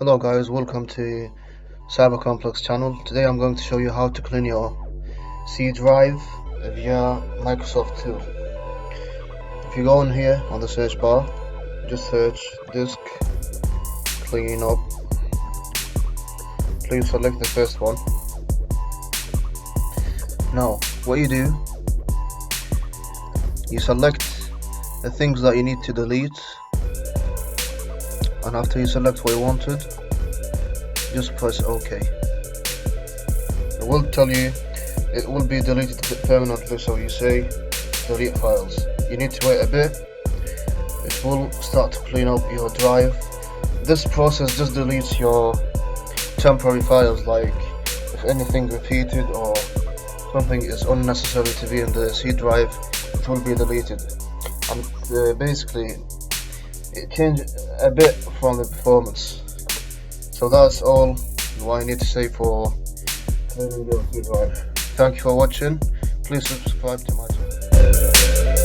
Hello guys, welcome to Cyber Complex channel. Today I'm going to show you how to clean your C drive via Microsoft Tool. If you go in here on the search bar, just search disk clean up. Please select the first one. Now what you do, you select the things that you need to delete, and after you select what you wanted, just press OK. It will tell you it will be deleted permanently, so you say delete files. You need to wait a bit. It will start to clean up your drive. This process just deletes your temporary files, like if anything repeated or something is unnecessary to be in the C drive, it will be deleted. And basically it changed a bit from the performance. So that's all what I need to say for cleaning your C drive. Thank you for watching. Please subscribe to my channel.